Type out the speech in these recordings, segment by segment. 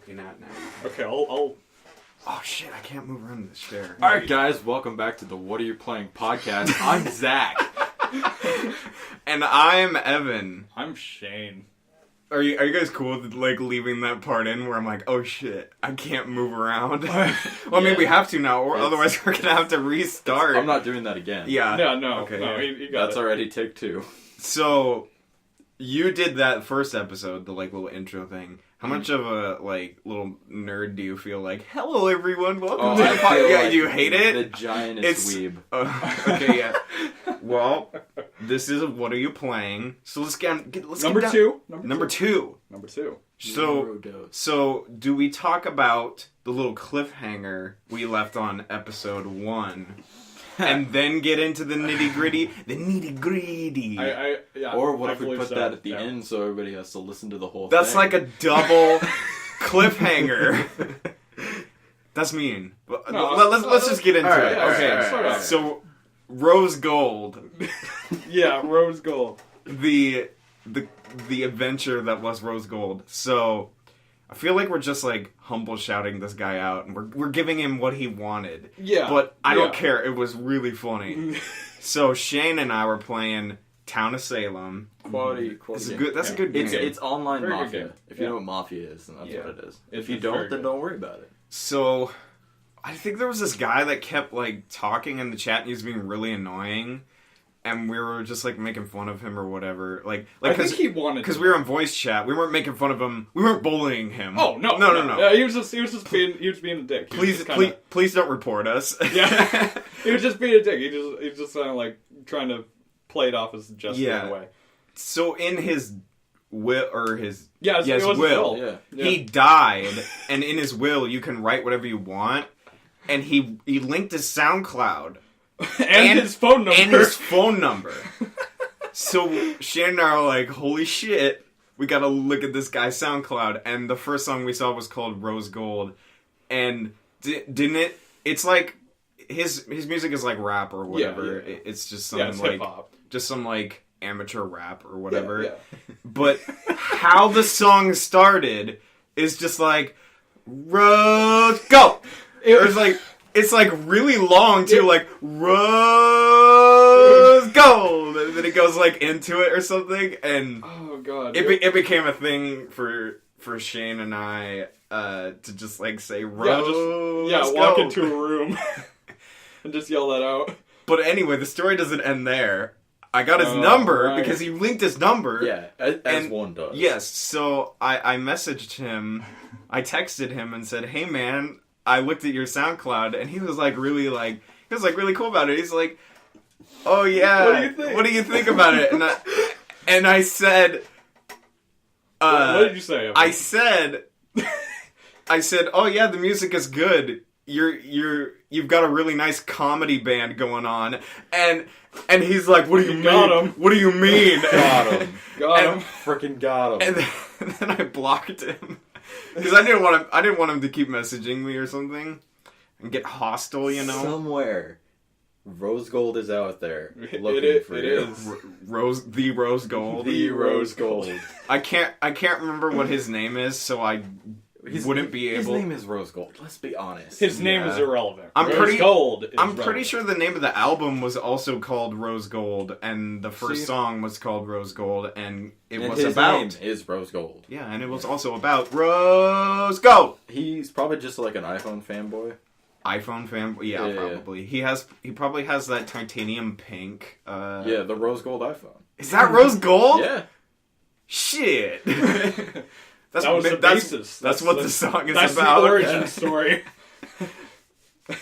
Okay, now. Okay, I'll... Oh shit, I can't move around this chair. Alright guys, welcome back to the What Are You Playing podcast. I'm Zach. And I'm Evan. I'm Shane. Are you guys cool with like leaving that part in where I'm like, oh shit, I can't move around? Well, I mean, we have to now, or otherwise we're gonna have to restart. I'm not doing that again. Yeah. Yeah, no. Okay. No, you got That's it. already take 2. So, you did that first episode, the like little intro thing. How much of a like little nerd do you feel like? Hello everyone, welcome to the podcast. Yeah, you hate it? The giantest weeb. Okay, yeah. Well, this is What Are You Playing? So let's get Number down. two. Number two. So do we talk about the little cliffhanger we left on episode 1? And then get into the nitty-gritty? The nitty-gritty. Yeah, Or what I if we believe put so. that at the Yeah. end so everybody has to listen to the whole That's thing? like a double cliffhanger. That's mean. But No, let's just get into all right, it. all right, Okay, all right. so Rose Gold, Yeah, rose gold. the adventure that was Rose Gold. So I feel like we're just like humble shouting this guy out, and we're giving him what he wanted. Yeah. But I don't Yeah. care. It was really funny. So Shane and I were playing Town of Salem. Quality That's a game. good. That's a good game. It's online Very good mafia. game. If you Yeah. know what mafia is, then that's Yeah. what it is. It's If you very don't, then good. don't worry about it. So, I think there was this guy that kept, like, talking in the chat, and he was being really annoying, and we were just, like, making fun of him or whatever. Like, I think he wanted because to. we were in voice chat. We weren't making fun of him. We weren't bullying him. Oh, no. No. He was just being a dick. He was just Please don't report us. Yeah. He was just being a dick. He was just kind of, like, trying to play it off as a gesture in a way. So, in his will, or his... Yeah, it was his will. Yeah. He died, and in his will, you can write whatever you want, and he linked his SoundCloud. and his phone number. And his phone number. So Shannon and I are like, holy shit, we gotta look at this guy's SoundCloud. And the first song we saw was called Rose Gold. And didn't it? It's like, his music is like rap or whatever. Yeah. It's just some it's like, hip-hop. just some like amateur rap or whatever. Yeah. But how the song started is just like, Rose, go! It's like really long too, like Rose Gold, and then it goes like into it or something, and Oh, God. it became a thing for Shane and I to just like say Rose. Walk Gold. into a room and just yell that out. But anyway, the story doesn't end there. I got his Oh, number right. because he linked his number. Yeah, as one does. Yes, so I messaged him, I texted him and said, hey man, I looked at your SoundCloud, and he was really cool about it. He's like, oh yeah, What do you think? What do you think about it? And I said, What did you say? Evan? I said, oh yeah, the music is good. You've got a really nice comedy band going on, and he's like, what do you mean? Got him. What do you mean? Got him. Got him. Freaking got him. And then I blocked him because I didn't want him to keep messaging me or something and get hostile, you know. Somewhere, Rose Gold is out there looking It for you. is. Rose Gold. The Rose Gold. I can't remember what his name is, so I wouldn't be able. His name is Rose Gold. Let's be honest. His name is irrelevant. I'm Rose pretty- Gold is I'm relevant. pretty sure the name of the album was also called Rose Gold, and the first See? song was called Rose Gold, and it And was his about name is Rose Gold. yeah, and it was also about Rose Gold. He's probably just like an iPhone fanboy. iPhone fan, yeah, Yeah. probably. He probably has that titanium pink. Yeah, the Rose Gold iPhone. Is that Rose Gold? Yeah. Shit. That was the basis. That's what the song is That's about. the origin Yeah. story.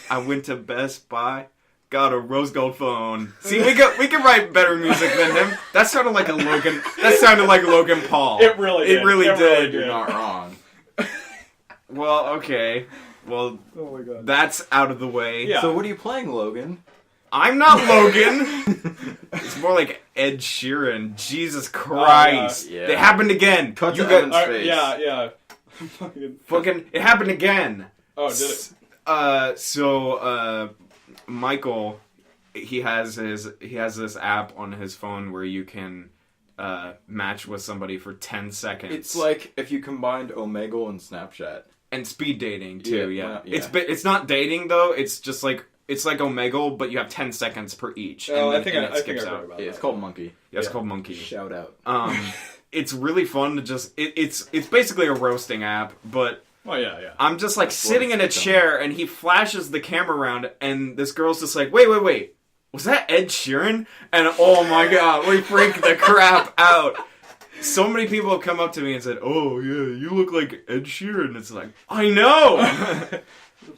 I went to Best Buy, got a rose gold phone. See, we can write better music than him. That sounded like Logan Paul. It really did. You're not wrong. Well, okay. Well, Oh my god. that's out of the way. Yeah. So what are you playing, Logan? I'm not Logan. It's more like Ed Sheeran. Jesus Christ. yeah. It happened again. Cut You to got Evan's face. Yeah. fucking. It happened again. Oh, did it? So Michael, he has this app on his phone where you can match with somebody for 10 seconds. It's like if you combined Omegle and Snapchat. And speed dating too, Yeah. It's not dating though. It's just like Omegle, but you have 10 seconds per each. Oh, and I think I heard about that. It's called Monkey. Yeah, it's called Monkey. Shout out. It's really fun to just. It's basically a roasting app, but. Oh yeah. I'm just like sitting in a chair, and he flashes the camera around, and this girl's just like, wait. Was that Ed Sheeran? And oh my god, we freaked the crap out. So many people have come up to me and said, oh yeah, you look like Ed Sheeran. It's like, I know!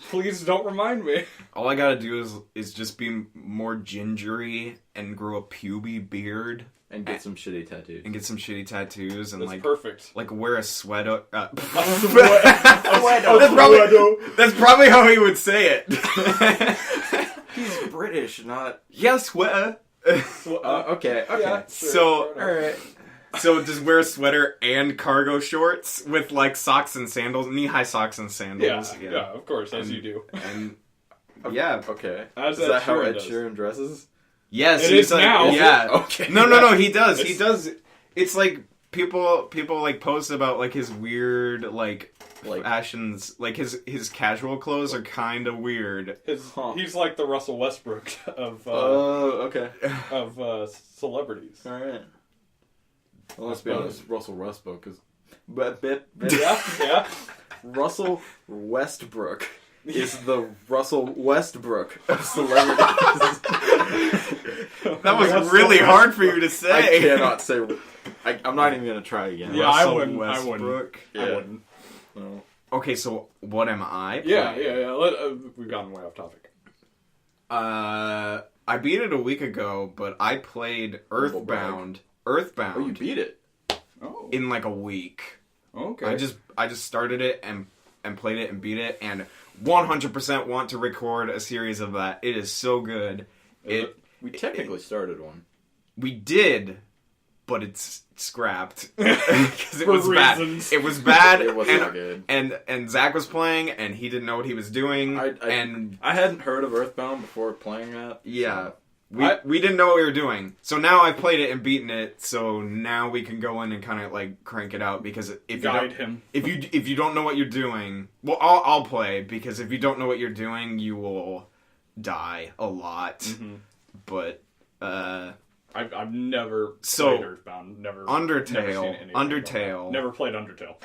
Please don't remind me. All I gotta do is just be more gingery and grow a puby beard. And get some shitty tattoos. And That's like perfect. like wear a sweater. That's That's probably how he would say it. He's British, not... Yeah, sweater. Okay. Yeah, sure. So, Alright. So just wear a sweater and cargo shorts with like socks and sandals, knee-high socks and sandals. Yeah, of course, as you do. And yeah, Okay. As Is that how Sheeran Ed does. Sheeran dresses? yes, It he's is like, now. Yeah. Okay. No. He does. He does. It's like people like post about like his weird like fashions, like his casual clothes are kind of weird. He's like the Russell Westbrook of Okay. celebrities. Alright. Well, let's be honest, Russell Westbrook is... Yeah. Russell Westbrook is the Russell Westbrook of celebrities. That was really hard for you to say. I cannot say... I'm not even going to try again. Yeah, Russell I wouldn't. Westbrook. I wouldn't. No. Okay, so what am I? Yeah. We've gotten way off topic. I beat it a week ago, but I played Earthbound. Oh, you beat it. Oh. In like a week. Okay. I just started it and played it and beat it, and 100% want to record a series of that. It is so good. We technically started one. We did, but it's scrapped because it was reasons. bad. It was bad. It was not good. And Zach was playing, and he didn't know what he was doing. I hadn't heard of Earthbound before playing that. Yeah. So. We didn't know what we were doing. So now I've played it and beaten it, so now we can go in and kind of like crank it out, because if you don't know what you're doing, well, I'll play, because if you don't know what you're doing, you will die a lot. Mm-hmm. But I've never played Earthbound. Never Undertale. Never played Undertale.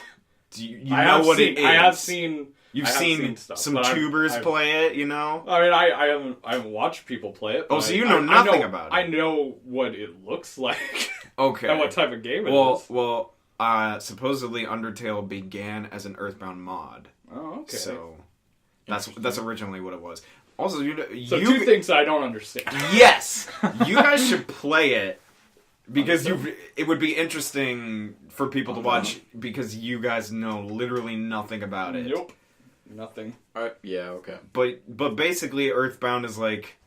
Do you know what it is? I have seen. You've I have seen stuff, some but tubers I've play it, you know? I mean, I haven't watched people play it. Oh, so you know nothing about it. I know what it looks like. Okay. And what type of game it is. Well, supposedly Undertale began as an Earthbound mod. Oh, okay. So that's originally what it was. Also, two things I don't understand. Yes, you guys should play it, because it would be interesting for people to watch, because you guys know literally nothing about it. Nope. Nothing. Yeah, okay. But basically, Earthbound is like,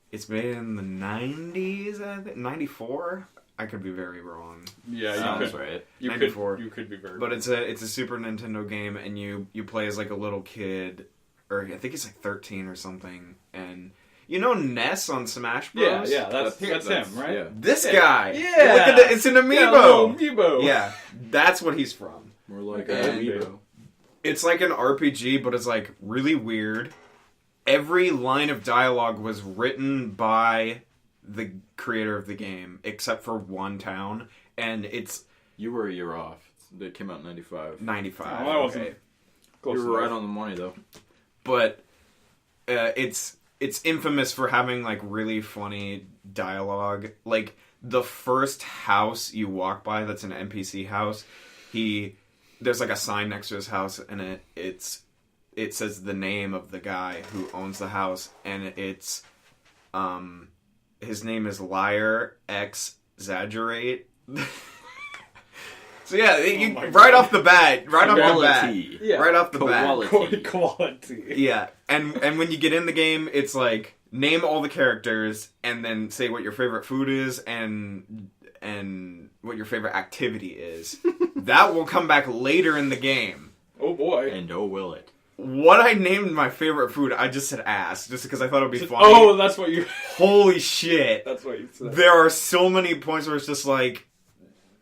it's made in the 90s, I think, 94. I could be very wrong. Yeah, Sounds you could. right. You 94. could be very. But it's a Super Nintendo game, and you play as like a little kid, or I think it's like 13 or something, and you know Ness on Smash Bros. Yeah, that's him, right? Yeah. This guy. Yeah. Look at it. It's an amiibo. Yeah, little amiibo. Yeah, that's what he's from. More like an amiibo. It's like an RPG, but it's like really weird. Every line of dialogue was written by the creator of the game, except for one town, and it's... You were a year off. It came out in 95. 95. Oh, I wasn't okay. close You were enough. right on the money, though. But it's infamous for having like really funny dialogue. Like the first house you walk by that's an NPC house, there's like a sign next to his house, and it says the name of the guy who owns the house, and it's his name is Liar X Exaggerate. So yeah, right off the bat, Quality. Yeah, and when you get in the game, it's like name all the characters and then say what your favorite food is and what your favorite activity is. That will come back later in the game. Oh boy. And oh will it. What I named my favorite food, I just said ass, just because I thought it would be funny. Oh, that's what you... Holy shit. That's what you said. There are so many points where it's just like,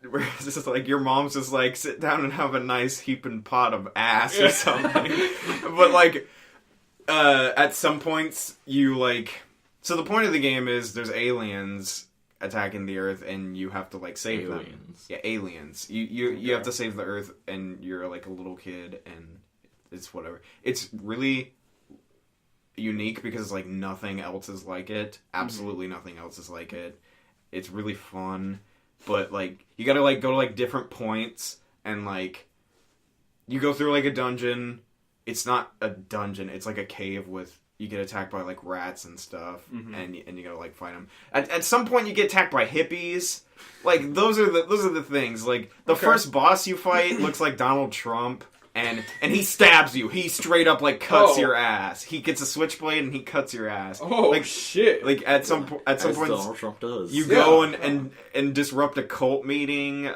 where it's just like your mom's just like, sit down and have a nice heaping pot of ass or something. But like, at some points you like, so the point of the game is there's aliens attacking the Earth and you have to like save them. Yeah, aliens. You have to save the Earth and you're like a little kid and it's whatever. It's really unique because like nothing else is like it. Absolutely nothing else is like it. It's really fun, but like you gotta like go to like different points and like you go through like a dungeon. It's not a dungeon. It's like a cave with you get attacked by like rats and stuff, and you gotta like fight them. At some point, you get attacked by hippies. Like those are the things. Like the first boss you fight looks like Donald Trump. And he stabs you. He straight up like cuts your ass. He gets a switchblade and he cuts your ass. Oh like, shit! Like at some point, Donald Trump does. You go and disrupt a cult meeting,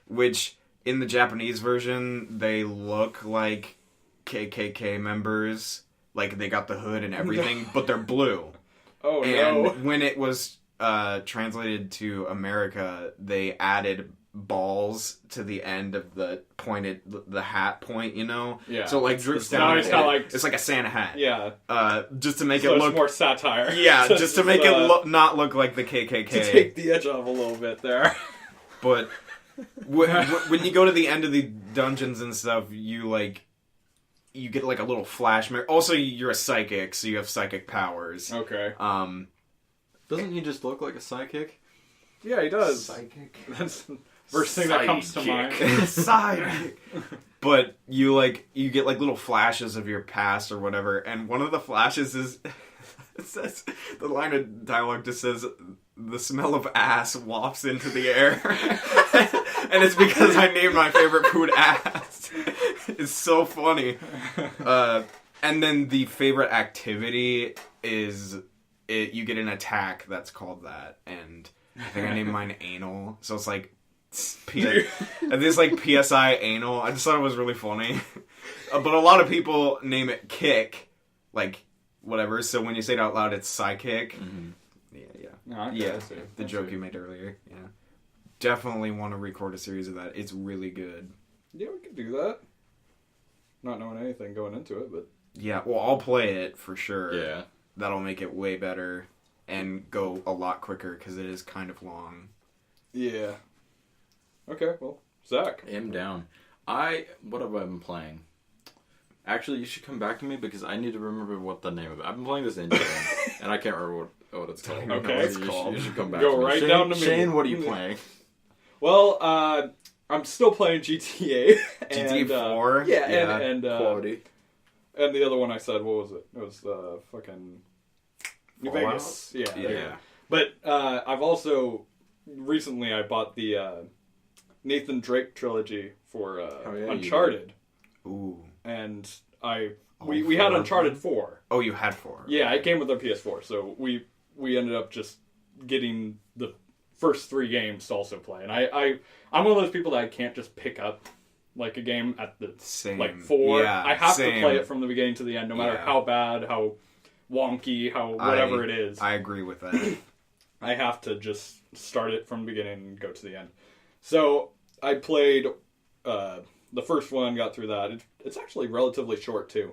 which in the Japanese version they look like KKK members. Like they got the hood and everything, but they're blue. Oh and no! When it was translated to America, they added balls to the end of the hat point, you know? Yeah. So it like drips down. It's like it's like a Santa hat. Yeah. Just to make so it look it's more satire. Yeah, just to make it not look like the KKK. To take the edge off a little bit there. But when you go to the end of the dungeons and stuff, you get like a little flash. Also, you're a psychic, so you have psychic powers. Okay. Doesn't he just look like a psychic? Yeah, he does. Psychic. That's the first thing that comes to mind. Psychic. But you get like little flashes of your past or whatever, and one of the flashes is it says the line of dialogue just says the smell of ass wafts into the air. And it's because I named my favorite food ass. It's so funny. And then the favorite activity is you get an attack that's called that, and I think I named mine anal. So it's like this like PSI anal. I just thought it was really funny. But a lot of people name it kick, like whatever. So when you say it out loud, it's psychic. Mm-hmm. Yeah. Oh, okay, Yeah. The joke you made earlier. Yeah. Definitely want to record a series of that. It's really good. Yeah, we could do that. Not knowing anything going into it, but Yeah. Well, I'll play it for sure. Yeah. That'll make it way better and go a lot quicker because it is kind of long. yeah. Okay, well, Zach. I'm down. What have I been playing? Actually, you should come back to me because I need to remember what the name of it. I've been playing this indie game, and I can't remember what it's called. Okay. It's called. You should come back Go to me. right Shane, down to me. Shane, what are you playing? Well, I'm still playing GTA. GTA 4? Yeah, and Quality. And the other one I said, what was it? It was fucking New Fallout? Vegas. Yeah. Yeah. But I've also recently I bought the Nathan Drake trilogy for Uncharted, Ooh. and we had Uncharted 4. Oh, you had 4. Yeah, it came with our PS4, so we ended up just getting the first 3 games to also play. And I'm one of those people that I can't just pick up like a game at the Same. like 4. Yeah, I have same. to play it from the beginning to the end, no matter how bad, how wonky, how whatever it is. I agree with that. I have to just start it from the beginning and go to the end. So I played the first one, got through that. It's actually relatively short too,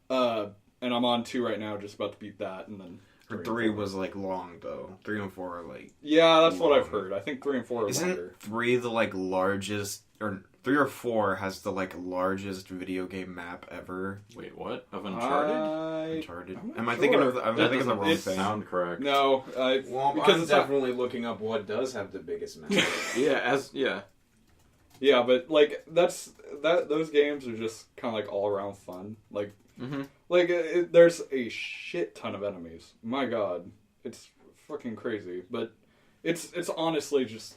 and I'm on 2 right now, just about to beat that, and then 3 was like long though. 3 and 4 are like yeah, that's long. what I've heard. I think 3 and 4 are Isn't longer. 3 the like largest, or 3 or 4 has the like largest video game map ever? Wait, what? Of Uncharted? Uncharted. I'm not Am I sure. thinking of? Am I That thinking of the doesn't- wrong it's- thing? Sound correct. No, Well, because I'm it's not- definitely looking up what does have the biggest map. Yeah. yeah, but like those games are just kind of like all around fun. Like Mm-hmm. like there's a shit ton of enemies. My God, it's fucking crazy. But it's honestly just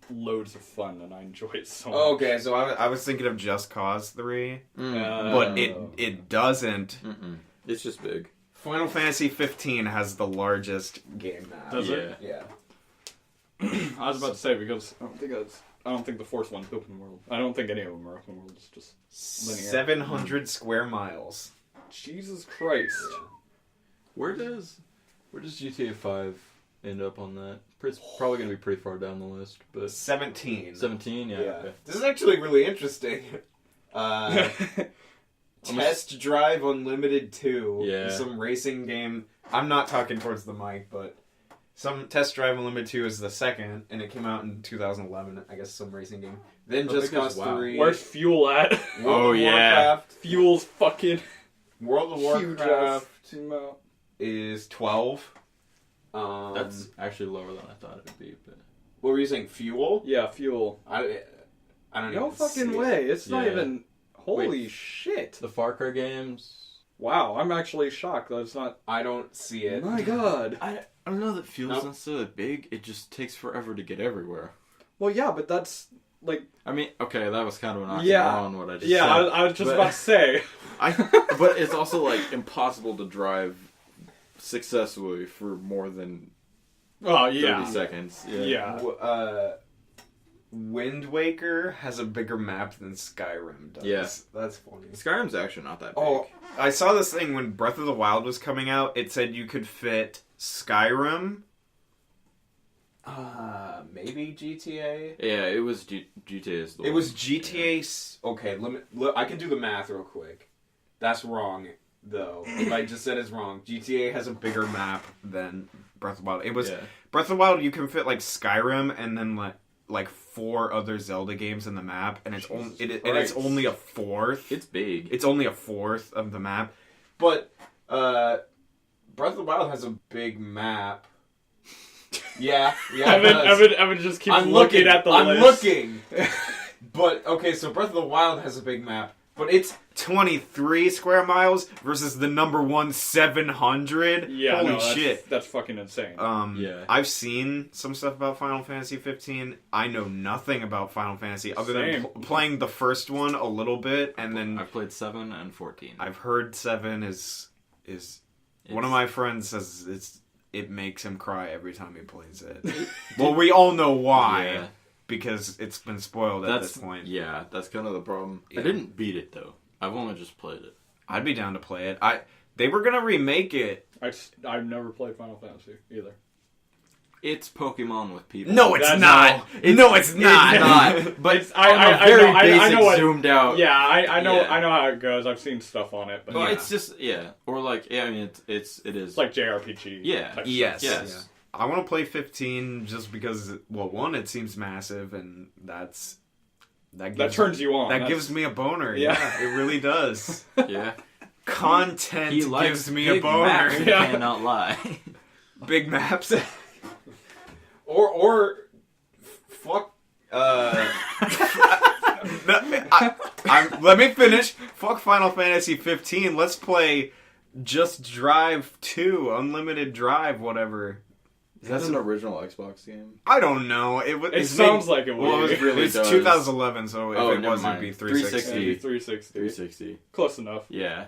loads of fun, and I enjoy it so much. Okay, so I was thinking of Just Cause 3, Mm. but it doesn't. Mm-mm. It's just big. Final Fantasy 15 has the largest game map. Does Yeah. it? Yeah. I was about to say because I don't think the fourth one's open world. I don't think any of them are open world. It's just linear. 700 square miles. Jesus Christ. Where does GTA 5 end up on that? It's probably going to be pretty far down the list, but 17. 17, yeah. Okay. This is actually really interesting. Test Drive Unlimited 2. Yeah. Some racing game. I'm not talking towards the mic, but some Test Drive Unlimited 2 is the second, and it came out in 2011. I guess some racing game. Then Just Cause 3. Where's Fuel at? World of Warcraft. Fuel's fucking World of huge Warcraft amount. is 12. That's actually lower than I thought it would be, but... What were you saying? Fuel? Yeah, Fuel. I don't know. No fucking way. It's not Yeah. even... Holy shit. The Far Cry games... Wow, I'm actually shocked that it's not... I don't see it. My god. I don't know that Fuel's Nope. necessarily big, it just takes forever to get everywhere. Well, yeah, but that's... Like... I mean, okay, that was kind of an oxymoron, Yeah. what I just Yeah, said. I was just but- about to say. But it's also, like, impossible to drive successfully for more than Oh, 30 yeah. seconds. Yeah. Wind Waker has a bigger map than Skyrim does. Yeah. That's funny. Skyrim's actually not that big. Oh, I saw this thing when Breath of the Wild was coming out. It said you could fit Skyrim, maybe GTA. Yeah, it was GTA's the It one. was GTA. Okay, I can do the math real quick. That's wrong, though. If I just said it's wrong. GTA has a bigger map than Breath of the Wild. It was Yeah. Breath of the Wild. You can fit like Skyrim and then like 4 other Zelda games in the map, and it's it's only a fourth. It's big. It's only a fourth of the map, but Breath of the Wild has a big map. Yeah, it does. Evan just keeps I'm looking at the I'm list. looking. But okay, so Breath of the Wild has a big map, but it's 23 square miles versus the number one 700. Yeah, Holy no, shit. That's fucking insane. Yeah. I've seen some stuff about Final Fantasy 15. I know nothing about Final Fantasy other Same. than playing the first one a little bit, and then I've played 7 and 14. I've heard 7 is one of my friends says it makes him cry every time he plays it. Well, we all know why. Yeah. Because it's been spoiled at this point. Yeah, that's kind of the problem. Yeah. I didn't beat it, though. I've only just played it. I'd be down to play it. They were gonna remake it. I've never played Final Fantasy either. It's Pokemon with people. No, it's That's not. No, it's not. It's not. But It's- I very I basic know what, zoomed out. Yeah, I know. Yeah. I know how it goes. I've seen stuff on it, but Well, Yeah. it's just or like I mean it is. it's like JRPG. Yeah. type Yes. stuff. Yes. Yeah. I want to play 15 just because, well, one, it seems massive, and that That turns you on. That That's- gives me a boner. Yeah. Yeah, it really does. Yeah. Content He likes gives me a big boner. maps, he Yeah. cannot lie. Big maps. or fuck. Let me finish. Fuck Final Fantasy 15. Let's play Just Drive 2, Unlimited Drive, whatever. That's an original Xbox game. I don't know. It sounds like it would. Well, It really it's does. 2011, so if Oh, it never was, it'd mind. be 360. 360. 360. 360. Close enough. Yeah.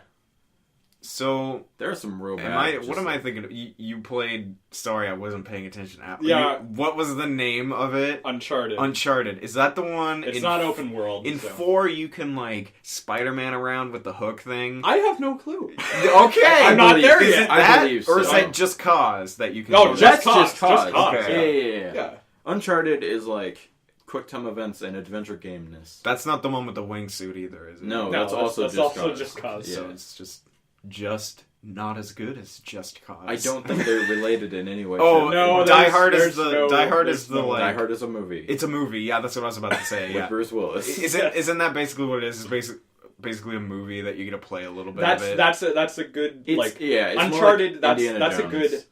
So, There are some real bad. what am I thinking of? You played, sorry, I wasn't paying attention. Yeah. What was the name of it? Uncharted. Uncharted. Is that the one? It's not open world. In so. 4, you can, like, Spider-Man around with the hook thing. I have no clue. Okay! I'm not there Is yet. it I that? believe Or is so. that Just Cause that you can No, do? Just That's Cause. just cause. Just Cause, Okay. Yeah. Yeah. Uncharted is like quick time events and adventure gameness. That's not the one with the wingsuit either, is it? No, No, that's also that's just also cause. Just Cause. Yeah. So it's just not as good as Just Cause. I don't think they're related in any way. Oh shape, or no, form. Die there's- Hard is there's the no- Die Hard there's is the no- like Die Hard is a movie. It's a movie. Yeah, that's what I was about to say. with Yeah. Bruce Willis. Isn't that basically what it is? It's basically a movie that you get to play a little bit of it. That's a good It's, like yeah, it's Uncharted. More like that's Indiana a Jones. good.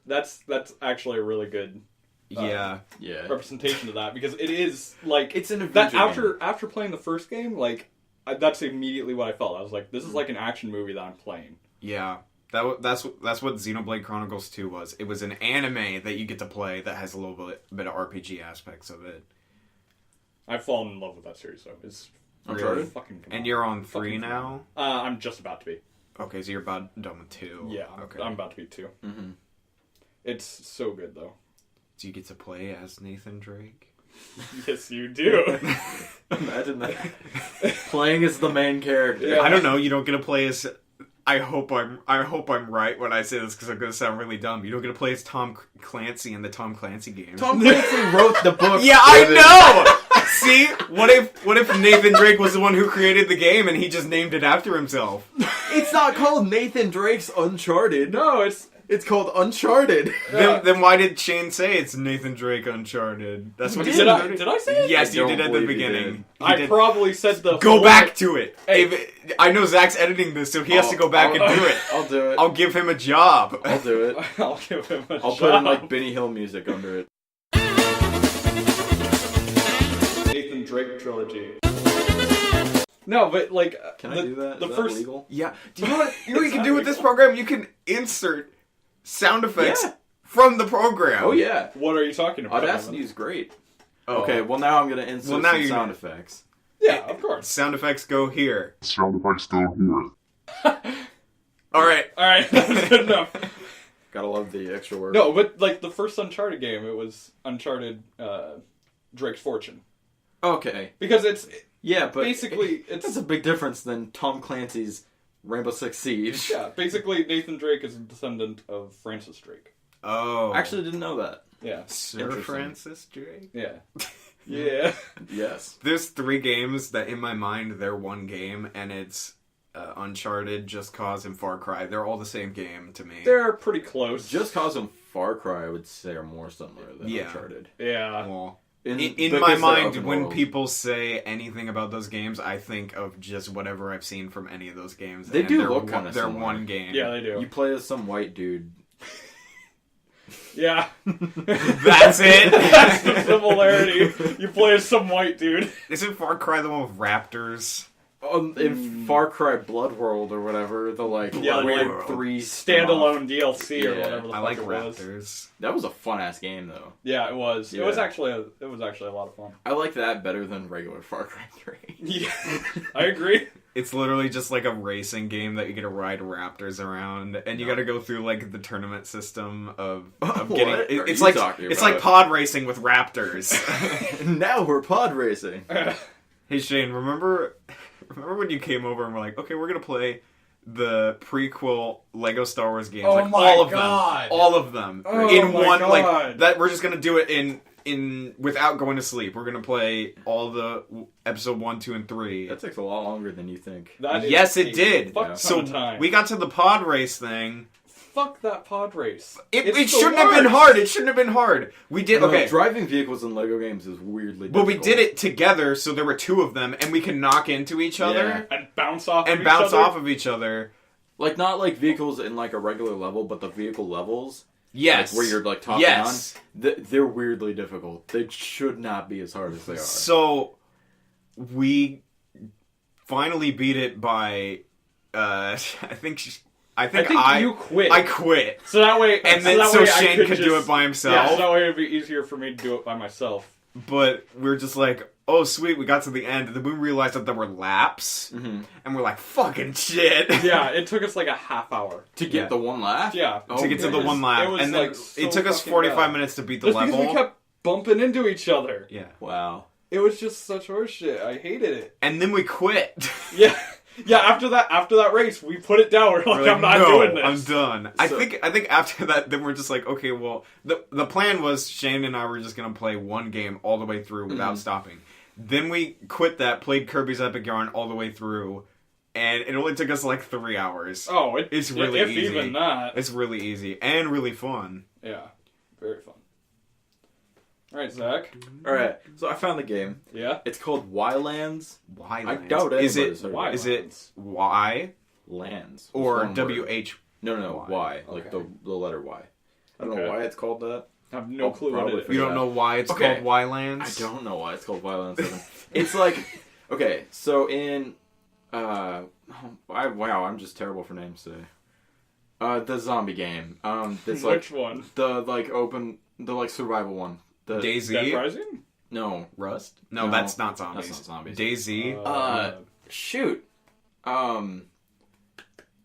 That's actually a really good Yeah. Yeah, representation of that because it is like it's an that adventure. after playing the first game, like that's immediately what I felt. I was like, this is like an action movie that I'm playing. Yeah. That's what Xenoblade Chronicles 2 was. It was an anime that you get to play that has a little bit of RPG aspects of it. I've fallen in love with that series, so it's Uncharted? fucking. And you're on 3 Fucking now? I'm just about to be. Okay, so you're about done with 2. Yeah, Okay. I'm about to be 2. Mm-hmm. It's so good though. Do you get to play as Nathan Drake? Yes, you do. Imagine that. Playing as the main character. Yeah. I don't know. You don't get to play as... I hope I'm right when I say this because I'm gonna sound really dumb. You don't get to play as Tom Clancy in the Tom Clancy games. Tom Clancy wrote the book. Yeah, I know. See, what if Nathan Drake was the one who created the game and he just named it after himself? It's not called Nathan Drake's Uncharted. No, It's called Uncharted. Then why did Shane say it's Nathan Drake Uncharted? That's what he did said. I say it? Yes, I you don't did at the believe you beginning. did. He I did. probably said the Go full- back to it. Hey. I know Zach's editing this, so he has to go back and do it. I'll do it. I'll give him a job. I'll do it. I'll give him a I'll shot. put in like Benny Hill music under it. Nathan Drake trilogy. No, but like, Can I do that? The Is that first, legal? Yeah. Do you know what you can do with this program? You can insert sound effects Yeah. from the program. Oh yeah. what are you talking about? Audacity is great. Oh. Okay, well now I'm gonna insert Well, now some you- sound effects. Yeah, of course. Sound effects go here. Sound effects go here. All right. All right, that's good enough. Gotta love the extra work. No, but like the first Uncharted game, it was Uncharted Drake's Fortune Okay. because it's Yeah, but basically that's it's a big difference than Tom Clancy's Rainbow Six Siege. yeah, basically Nathan Drake is a descendant of Francis Drake. Oh. I actually didn't know that. Yeah, Sir Interesting. Francis Drake. yeah, yeah. Yes. There's 3 games that in my mind they're one game, and it's Uncharted, Just Cause, and Far Cry. They're all the same game to me. They're pretty close. Just Cause and Far Cry, I would say, are more similar than Yeah. Uncharted. yeah. Well, In in because my they're mind, open when world. people say anything about those games, I think of just whatever I've seen from any of those games. They and do they're look one- kinda They're similar. one game. Yeah, they do. You play as some white dude. Yeah. That's it. That's the similarity. You play as some white dude. Isn't Far Cry the one with raptors? In Far Cry Blood World or whatever, the like Yeah, weird like, 3 Standalone DLC or Yeah, whatever the I fuck like it was. raptors. That was a fun ass game though. Yeah, it was. Yeah. It was actually a lot of fun. I like that better than regular Far Cry 3. Yeah, I agree. It's literally just like a racing game that you get to ride raptors around, and you got to go through like the tournament system of What getting. are It's you like talking it's about? like pod racing with raptors. Now we're pod racing. Hey Shane, remember when you came over and we're like, okay, we're gonna play the prequel Lego Star Wars games, Oh like my all of God. them, all of them Oh in my one. Like God. that, we're just gonna do it in without going to sleep. We're gonna play all the episode 1, 2, and 3. That takes a lot longer than you think. That is Yes, a it did. Fuck ton So of time. we got to the pod race thing. Fuck that pod race. It It's the shouldn't have been worst. hard. It shouldn't have been hard. We did okay. Driving vehicles in Lego games is weirdly But difficult. we did it together, so there were 2 of them, and we can knock into each other And bounce off. and of bounce each other. off of each other. Like, not like vehicles in like a regular level, but the vehicle levels. Yes, Like, where you're like talking yes. on. They're weirdly difficult. They should not be as hard as they are. So we finally beat it by. I think you quit. I quit, So that way, and then that so way I Shane could do just- it by Yeah, himself. so that way it'd be easier for me to do it by myself. But we're just like, oh sweet, we got to the end, and then we realized that there were laps, Mhm. and we're like, fucking shit. Yeah, it took us like a half hour. To get Yeah. the one lap? Yeah. Oh, to get to the man. one lap, It was, and then like, so it took us fucking 45 bad. minutes to beat the Just level. because we kept bumping into each other. Yeah, Wow. It was just such horseshit. I hated it. and then we quit. Yeah. Yeah, after that race, we put it down. We're like, We're I'm not no, doing this. I'm done. I So- think after that, then we're just like, okay, well, the plan was Shane and I were just gonna play one game all the way through without stopping. Then we quit that, played Kirby's Epic Yarn all the way through, and it only took us like 3 hours. Oh, It's really if easy. even that. It's really easy and really fun. Yeah, very fun. All right, Zach. Alright, so I found the game. Yeah. It's called Y-Lands. Why? I doubt Is anybody's it heard of Why? is it Y Lands. or It's one word. WH? No, Y. Y. Like Okay. the letter Y. I don't know Okay. why it's called that. I have no I'll clue what probably it is. You don't know why it's Okay. called Y Lands? I don't know why it's called Y-Lands 7. It's like, okay, so in, wow, I'm just terrible for names today. The zombie game. It's like Which one? the like survival one. The Death Daisy? Rising? no, Rust? No, No, that's not zombies. that's not zombies. Daisy. shoot.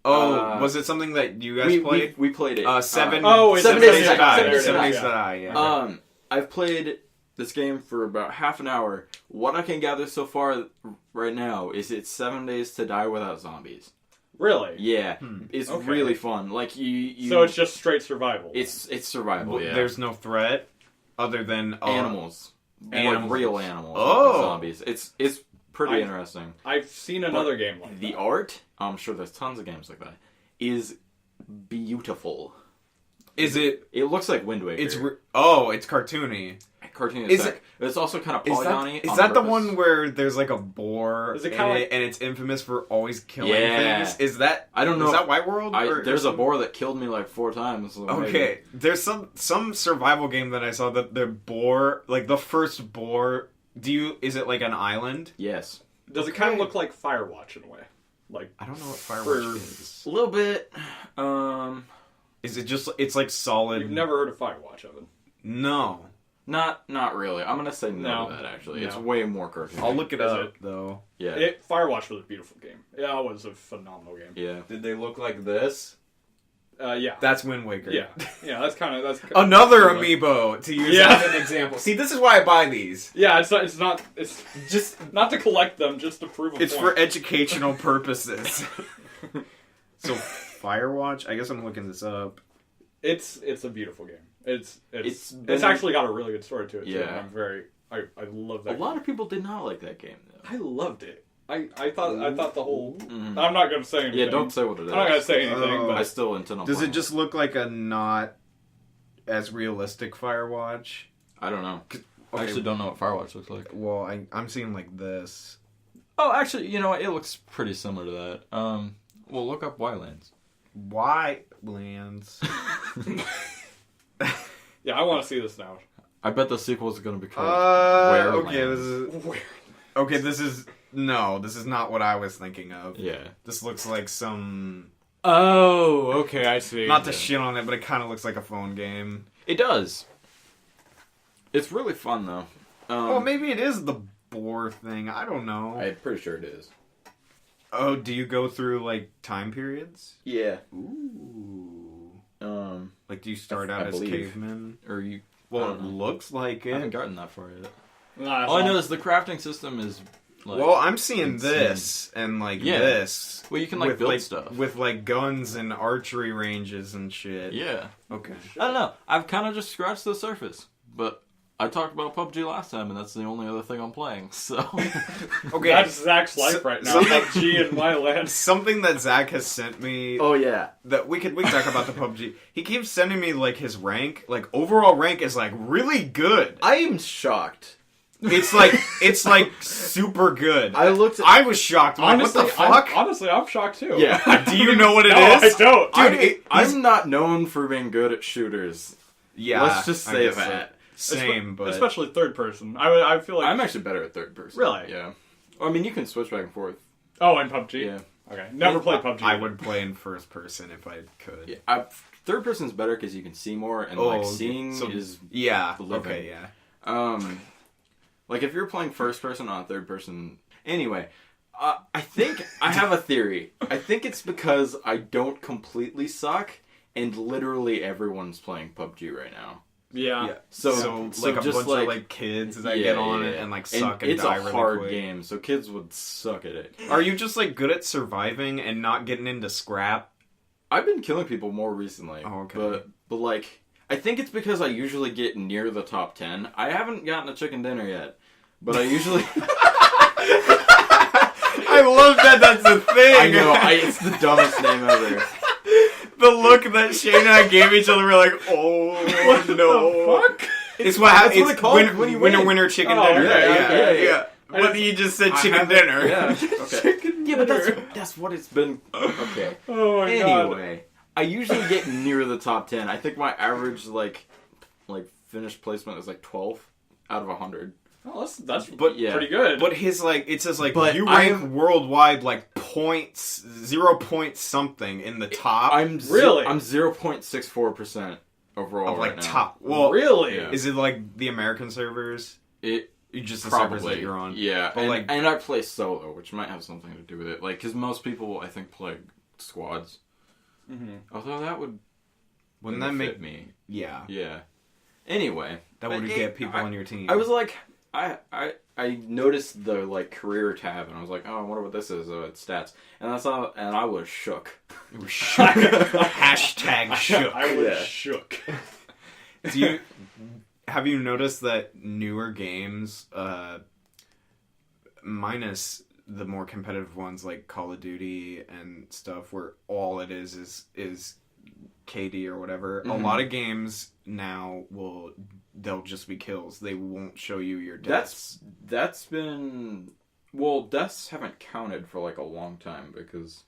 Was it something that you guys played? We played it. Seven. Oh, it's Seven Seven Days Days to Die. Seven Days Seven to Days to Die. Die. Yeah. I've played this game for about half an hour. What I can gather so far right now is it's 7 days to die without zombies. Really? Yeah, it's Okay. really fun. Like you. So it's just straight survival. It's survival. Yeah, There's no threat other than animals. Animals. Like real animals. Oh. Like zombies. It's pretty interesting. I've seen another game like The that. art, I'm sure there's tons of games like that, is beautiful. Is it? It looks like Wind Waker. It's cartoony. Cartoon Is sick. But it's also kind of Is polygon-y. that, is on that the purpose. one where there's like a boar Is it in kinda it, like- and it's infamous for always killing Yeah. things? Is that? I don't know Is if- that White World? There's a boar that killed me like 4 times. So maybe. Okay, there's some survival game that I saw that the boar, like the first boar. Is it like an island? Yes. Does it kind of look like Firewatch in a way? Like I don't know what Firewatch For- is. A little bit. Is it just? It's like solid. you've never heard of Firewatch, Evan? No. Not really. I'm gonna say no to No. that actually. No. It's way more cartoony. I'll look it Is up it? though. Yeah. Firewatch was a beautiful game. Yeah, it was a phenomenal game. Yeah. Did they look like this? Yeah. That's Wind Waker. Yeah. Yeah, that's kind of... Another amiibo to use Yeah. as an example. See, this is why I buy these. Yeah, it's just not to collect them, just to prove a It's point. for educational purposes. So, Firewatch. I guess I'm looking this up. It's a beautiful game. It's been- actually got a really good story to it too. Yeah. And I love that. A lot of people did not like that game though. I loved it. I thought the whole. Mhm. I'm not gonna say anything. Yeah, don't say what it is. I'm not gonna say anything. Oh. I But still intend on Does it playing just look like a not as realistic Firewatch? I don't know. I Okay. actually don't know what Firewatch looks like. Well, I'm seeing like this. Oh, actually, you know what? It looks pretty similar to that. Well, look up Wildlands. Wildlands. yeah, I want to see this now. I bet the sequel is going to be called Okay, Werelands. this is not what I was thinking of. Yeah. This looks like some, Oh, okay, I see. not to shit on it, but it kind of looks like a phone game. It does. It's really fun, though. Well, maybe it is the boar thing. I don't know. I'm pretty sure it is. Oh, do you go through like time periods? Yeah. Ooh. Like, do you start out I as believe. cavemen? Or you... Well, I it don't know. looks like I haven't it. gotten that far yet. Nah, All I know is the crafting system is... Like, Well, I'm seeing insane. this and like Yeah. this. Well, you can, like, with, build stuff. with like guns and archery ranges and shit. Yeah. Okay. I don't know. I've kind of just scratched the surface. But I talked about PUBG last time, and that's the only other thing I'm playing, so... Okay. that's Zach's life right now. something- PUBG and my land. Something that Zach has sent me oh, yeah. that we can talk about the PUBG. He keeps sending me like his rank, like overall rank is like really good. I am shocked. It's like super good. I looked at... I was shocked. I'm like, what the fuck? Honestly, I'm shocked too. Yeah. Do you know what it No, is? I don't. Dude, I'm not known for being good at shooters. Yeah. Let's just I say guess so. that. Same, but especially third person. I feel like I'm actually better at third person. Really? Yeah. I mean, you can switch back and forth. oh, in PUBG. Yeah. Okay, never played PUBG. I would play in first person if I could. Yeah. Third person's better because you can see more, and Oh, like okay. seeing So- is Yeah. living. Okay. Yeah. Like if you're playing first person on third person. Anyway, I think I have a theory. I think it's because I don't completely suck, and literally everyone's playing PUBG right now. yeah. So like a just bunch of like kids that get on it and like suck and it's die a really hard quick. game, so kids would suck at it. Are you just like good at surviving and not getting into scrap? I've been killing people more recently. Oh, okay. But like, I think it's because I usually get near the top 10. I haven't gotten a chicken dinner yet, but I usually... I love that that's a thing. I know, it's the dumbest name ever. The look that Shane and I gave each other, we're like, oh no. Fuck. It's what happens. That's what It's it's called when you win. winner chicken Oh, dinner. okay, Yeah. I What just- you just said I chicken haven't- dinner. Yeah, okay. Yeah, but that's what it's been... Okay. Oh my god. Anyway, I usually get near the top 10. I think my average, like finished placement is like 12 out of 100. Oh, that's But yeah. pretty good. But his like it says like But you rank I'm- worldwide like points 0 point something in the top I'm Really? I'm 0.64% overall of like right now. top. Well, really? Yeah. is it like the American servers? It You just the servers probably that you're on. Yeah, But, and, like- and I play solo, which might have something to do with it. Like, because most people I think play squads. Mm-hmm. Although that would Wouldn't that make benefit me? Yeah, Yeah. Anyway, that would but get people on your team. I was like, I I noticed the like career tab, and I was like, oh, I wonder what this is. Oh, it's stats, and I was shook. It was shook. Hashtag shook. I was Yeah. shook. Have you noticed that newer games, minus the more competitive ones like Call of Duty and stuff, where all it is KD or whatever, a lot of games now they'll just be kills. They won't show you your deaths. That's been... Well, deaths haven't counted for, like, a long time, because,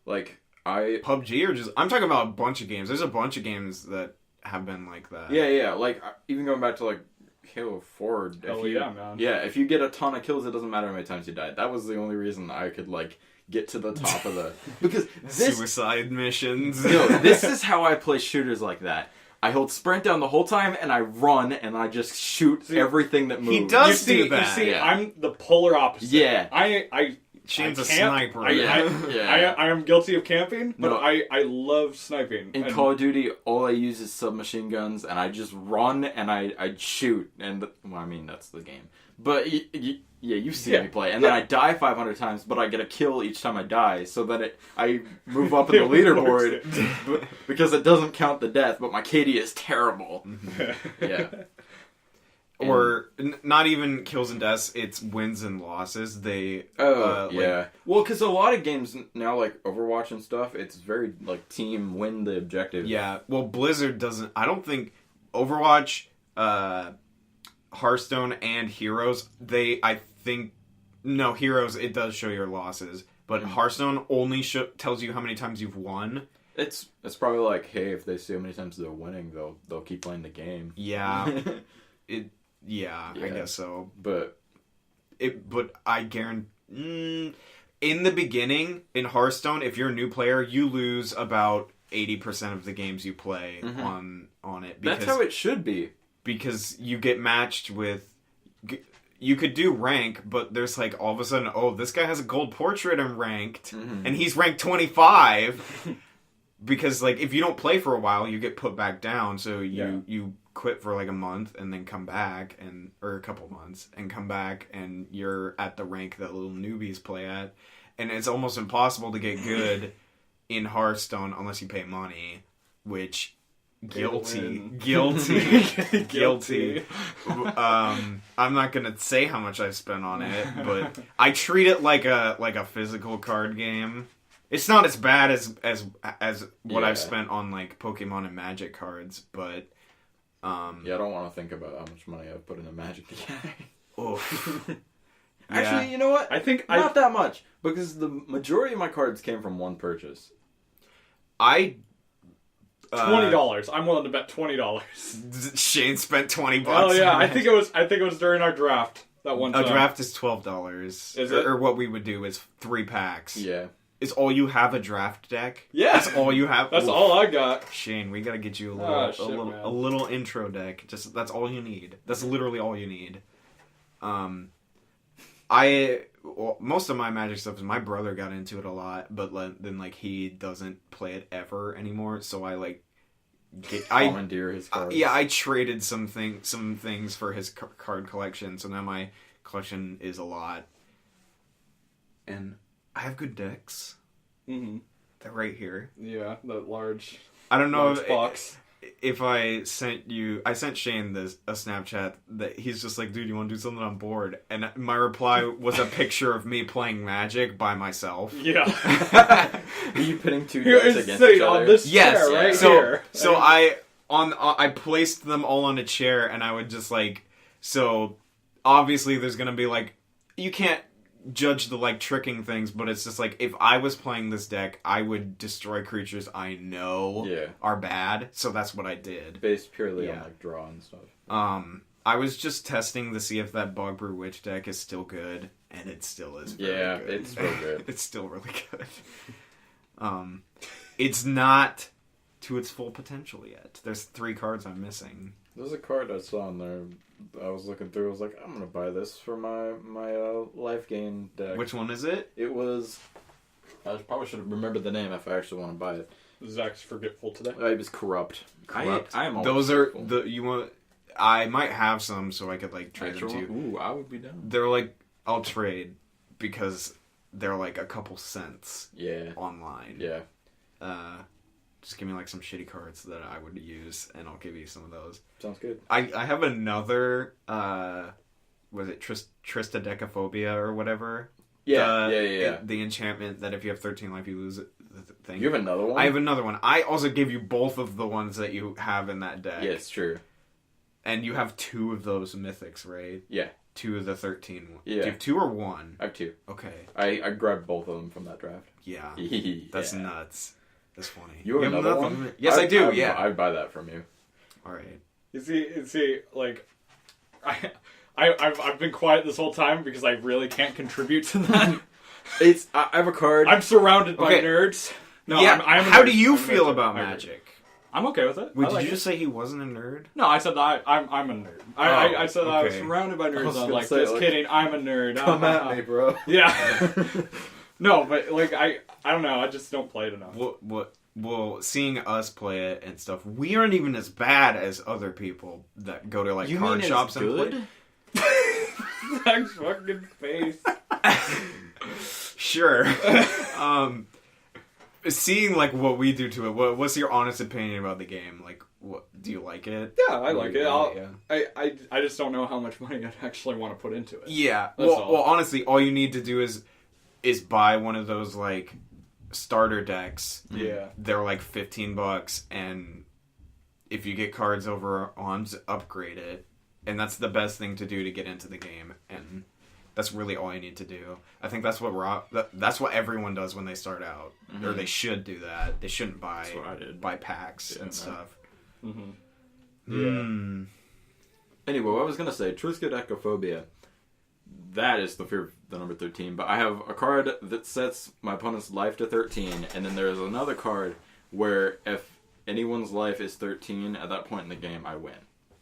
like, PUBG or just... I'm talking about a bunch of games. There's a bunch of games that have been like that. Yeah, like, even going back to, like, Halo 4... Man. Yeah, if you get a ton of kills, it doesn't matter how many times you died. That was the only reason I could, like, get to the top of the... Because this... Suicide missions. No, this is how I play shooters like that. I hold sprint down the whole time, and I run, and I just shoot everything that moves. He does do that. You see, Yeah. I'm the polar opposite. Yeah. Shane's I a camp. sniper. I am guilty of camping, but No. I love sniping. In Call of Duty, all I use is submachine guns, and I just run, and I shoot, and, well, I mean, that's the game. But, you've seen me play, and then I die 500 times, but I get a kill each time I die, so that I move up in the leaderboard, because it doesn't count the death, but my KD is terrible. Yeah. Or not even kills and deaths, it's wins and losses. They yeah. Well, because a lot of games now, like Overwatch and stuff, it's very like team win the objective. Yeah. Well, Blizzard doesn't. I don't think Overwatch, Hearthstone, and Heroes. Heroes. It does show your losses, but Hearthstone only tells you how many times you've won. It's probably like, hey, if they see how many times they're winning, they'll keep playing the game. Yeah. Yeah, I guess so. But I guarantee in the beginning in Hearthstone, if you're a new player, you lose about 80% of the games you play on it. Because, that's how it should be. Because you get matched with. You could do rank, but there's like all of a sudden, oh, this guy has a gold portrait and ranked, and he's ranked 25. Because like if you don't play for a while, you get put back down. So you quit for like a month and then come back or a couple months and come back and you're at the rank that little newbies play at, and it's almost impossible to get good in Hearthstone unless you pay money, which guilty. I'm not gonna say how much I spent on it, but I treat it like a physical card game. It's not as bad as what I've spent on like Pokemon and Magic cards, but I don't want to think about how much money I've put into Magic the Gathering. Yeah. Actually, you know what? I think not that much, because the majority of my cards came from one purchase. $20. I'm willing to bet $20. Shane spent $20. Oh yeah, on I think it was during our draft that one time. A draft is $12. Is it? Or what we would do is 3 packs. Yeah. Is all you have a draft deck? Yeah. That's all you have? That's all I got. Shane, we gotta get you man. a little intro deck. Just that's all you need. That's literally all you need. Most of my Magic stuff is my brother got into it a lot, but then like he doesn't play it ever anymore. So I commandeer his cards. I traded some things for his card collection. So now my collection is a lot, and I have good decks. Mm-hmm. They're right here. Yeah, that large. I don't know box. if I sent Shane a Snapchat that he's just like, dude, you want to do something on board? And my reply was a picture of me playing Magic by myself. Yeah. Are you pitting two decks against each other? On this Yes. chair right so here. so I placed them all on a chair, and I would just like, so obviously there's gonna be like, you can't judge the like tricking things, but it's just like, if I was playing this deck, I would destroy creatures I know are bad, so that's what I did. Based purely on like draw and stuff. I was just testing to see if that Bog Brew Witch deck is still good, and it still is very good. It's so good. It's still really good. It's not to its full potential yet. There's 3 cards I'm missing. There's a card I saw in there. I was looking through. I was like, I'm gonna buy this for my life gain deck. Which one is it? It was. I probably should have remembered the name if I actually want to buy it. Zach's forgetful today. It was corrupt. Corrupt. I am. Those are the you want. I might have some, so I could like trade Extra them to you. one? Ooh, I would be down. They're like, I'll trade because they're like a couple cents Yeah. online. Yeah. Just give me like some shitty cards that I would use, and I'll give you some of those. Sounds good. I have another, was it Tristadecaphobia or whatever? Yeah, yeah. The enchantment that if you have 13 life, you lose the thing. You have another one? I have another one. I also gave you both of the ones that you have in that deck. Yeah, it's true. And you have 2 of those mythics, right? Yeah. 2 of the 13. Yeah. Do you have 2 or 1? I have 2. Okay. I grabbed both of them from that draft. Yeah. Yeah. That's nuts. That's funny. You have another one? Yes, I do. Yeah. I'd buy that from you. All right. You see, like, I've been quiet this whole time because I really can't contribute to that. I have a card. I'm surrounded by Okay. nerds. No, Yeah. I'm a How nerd. do you I'm a feel nerd. about I'm a nerd. Magic? I'm okay with it. Wait, I did like you it. just say he wasn't a nerd? No, I said that I'm a nerd. I said that I was okay. surrounded by I was nerds. I'm gonna like, say, just like, kidding. I'm a nerd. Come at me, bro. Yeah. No, but like I don't know. I just don't play it enough. Well, seeing us play it and stuff, we aren't even as bad as other people that go to like You card mean shops it's and good? play. Zach's fucking face. Sure. Seeing like what we do to it, what's your honest opinion about the game? Like, what do you like it? Yeah, I like it. Yeah. I just don't know how much money I'd actually want to put into it. Yeah. That's all. Well, honestly, all you need to do is buy one of those like starter decks. Yeah. They're like $15, and if you get cards over arms, upgrade it, and that's the best thing to do to get into the game. And that's really all you need to do. I think that's that's what everyone does when they start out, or they should do that. They shouldn't buy That's what I did. buy packs and no. stuff. Yeah. Anyway, what I was going to say, Triskaidekaphobia, that is the fear of the number 13, but I have a card that sets my opponent's life to 13, and then there's another card where if anyone's life is 13, at that point in the game, I win.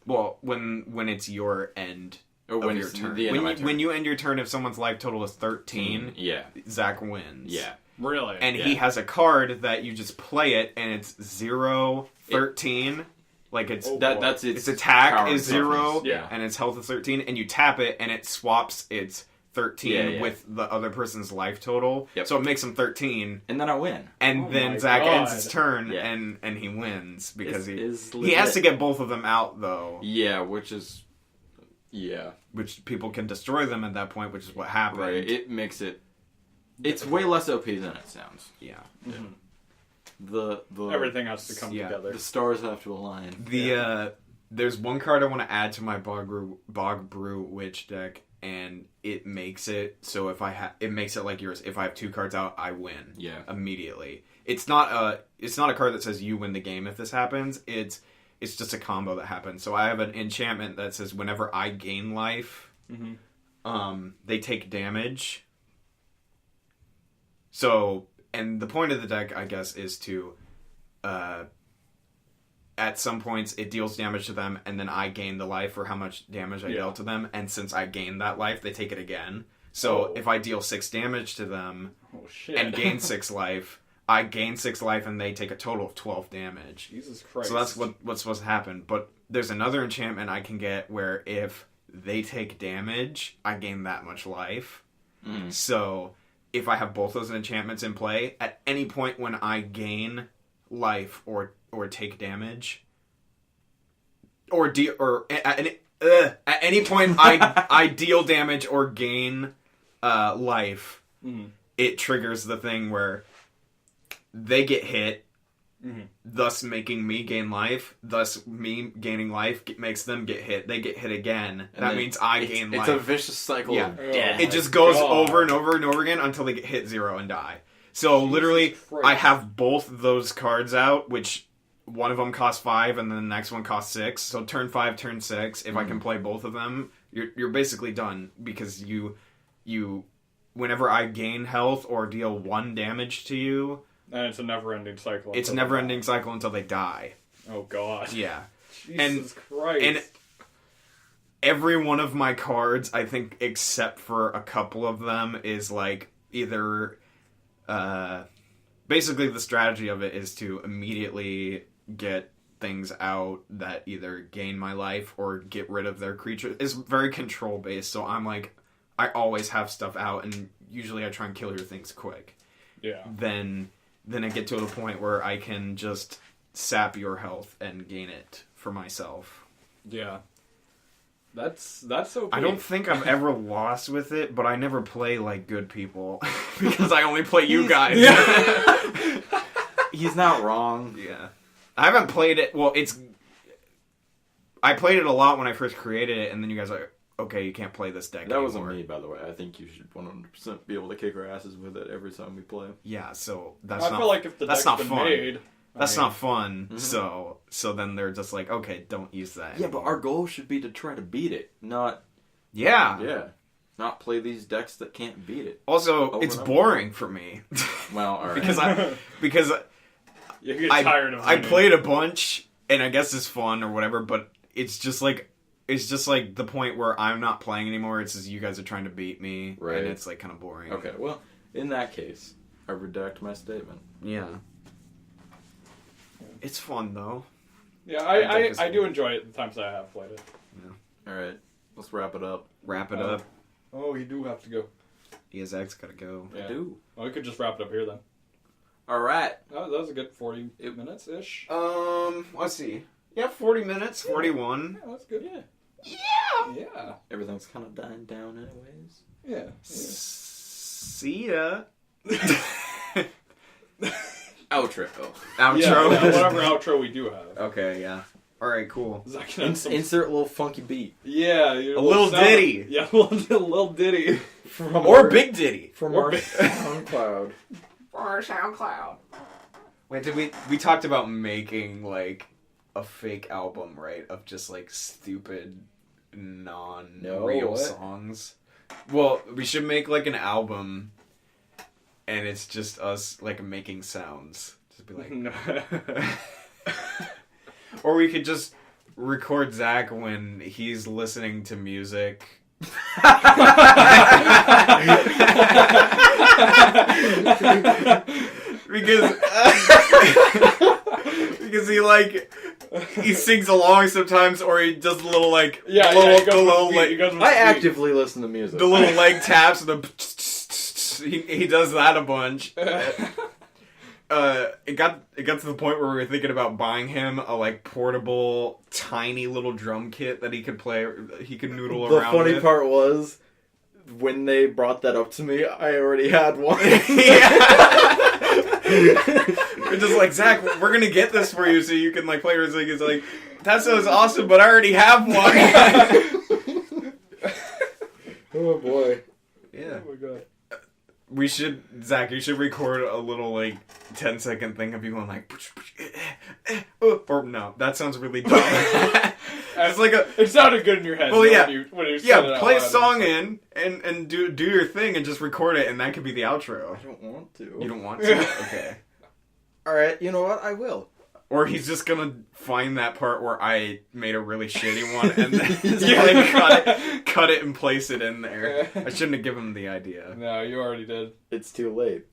Well, when it's your end Or when of your it's turn. the end of my turn. When you end your turn, if someone's life total is 13, Yeah. Zach wins. Yeah. Really? And Yeah. he has a card that you just play it, and it's 0, 13. Like it's Oh, That's its attack power is and toughness. 0, Yeah. and its health is 13, and you tap it, and it swaps its 13 Yeah, yeah. with the other person's life total. Yep. So it makes him 13, And then I win. and Oh then my Zach God. ends his turn, Yeah. and he wins because Is he has to legit. get both of them out though, Yeah, which is... Yeah. which people can destroy them at that point, which is what happened. Right. It makes it... It's way less OP than it sounds. Yeah. The Everything has to come Yeah. together. The stars have to align. There's one card I want to add to my Bog Brew Witch deck, and it makes it so if it makes it like yours. If I have 2 cards out, I win. Yeah. Immediately. It's not a card that says you win the game if this happens. It's just a combo that happens. So I have an enchantment that says whenever I gain life, they take damage. So, and the point of the deck, I guess, is to at some points it deals damage to them, and then I gain the life for how much damage I dealt to them, and since I gain that life, they take it again. So if I deal 6 damage to them and gain 6 life, I gain 6 life, and they take a total of 12 damage. Jesus Christ. So that's what's supposed to happen. But there's another enchantment I can get where if they take damage, I gain that much life. So if I have both those enchantments in play, at any point when I gain life or take damage, or at any point I deal damage or gain life, it triggers the thing where they get hit, thus making me gain life, thus me gaining life makes them get hit. They get hit again. And that then means I gain life. It's a vicious cycle Yeah. of death. It just goes God. over and over and over again until they get hit 0 and die. So literally, Christ. I have both those cards out, which one of them costs 5 and then the next one costs 6. So turn 5, turn 6. If I can play both of them, you're basically done because you whenever I gain health or deal 1 damage to you, And it's a never-ending cycle. it's a until never-ending cycle until they die. Oh God. Yeah. Jesus Christ. And every one of my cards, I think, except for a couple of them, is like either basically the strategy of it is to immediately get things out that either gain my life or get rid of their creature. It's very control based, so I'm like, I always have stuff out, and usually I try and kill your things quick. Yeah. Then I get to a point where I can just sap your health and gain it for myself. Yeah. That's okay. I don't think I've ever lost with it, but I never play like good people because I only play you guys. Yeah. He's not wrong. Yeah. I haven't played it. Well, I played it a lot when I first created it, and then you guys are like, okay, you can't play this deck That anymore. wasn't me, by the way. I think you should 100% be able to kick our asses with it every time we play. Yeah, so that's I not. feel like if the that's deck's not been fun. made, That's not fun. Mhm. So then they're just like, okay, don't use that. Yeah, but anymore. our goal should be to try to beat it, not not play these decks that can't beat it. Also, Over it's and over. boring for me Well, all right. because you get I tired of I winning. played a bunch, and I guess it's fun or whatever, but it's just like the point where I'm not playing anymore. It's just you guys are trying to beat me, Right. and it's like kind of boring. Okay, well, in that case, I redact my statement. Yeah. It's fun though. Yeah, I think I it's do fun. enjoy it the times I have played it. All right, let's wrap it up. Wrap it Oh. up. Oh, you do have to go. ESX gotta go. Yeah. I do. Well, we could just wrap it up here then. All right. That was a good 40 minutes ish. Let's see. Yeah, 40 minutes, 41. Yeah, that's good. Yeah. Yeah. Everything's kind of dying down anyways. Yeah. See ya. Outro. Outro. Yeah, whatever outro we do have. Okay, yeah. All right, cool. Is that gonna have some- Insert a little funky beat. Yeah, A little sound- ditty. Yeah, a little ditty. From Or Big Diddy. From or our big- SoundCloud. Or SoundCloud. Wait, did we talked about making like a fake album, right? Of just like stupid non-real what? songs. Well, we should make like an album, and it's just us like making sounds. Just be like, No. or we could just record Zach when he's listening to music. because because he sings along sometimes, or he does a little like He goes with the beat, I actively listen to music. the little leg taps and the he does that a bunch. It got to the point where we were thinking about buying him a like portable tiny little drum kit that he could noodle The around funny with. part was, when they brought that up to me, I already had one. We're just like, Zach, we're gonna get this for you so you can like play music. It's like, that sounds awesome, but I already have one. Oh boy. Yeah. Oh my god. We should, Zach, you should record a little, like, 10-second thing of you going, like, or no, that sounds really dumb. It's like a, It sounded good in your head. Well, though, yeah. when you said it yeah, out play a loud. song in, and do your thing, and just record it, and that could be the outro. I don't want to. You don't want to? Okay. Alright, you know what? I will. Or he's just gonna find that part where I made a really shitty one, and then just, like, cut it and place it in there. I shouldn't have given him the idea. No, you already did. It's too late.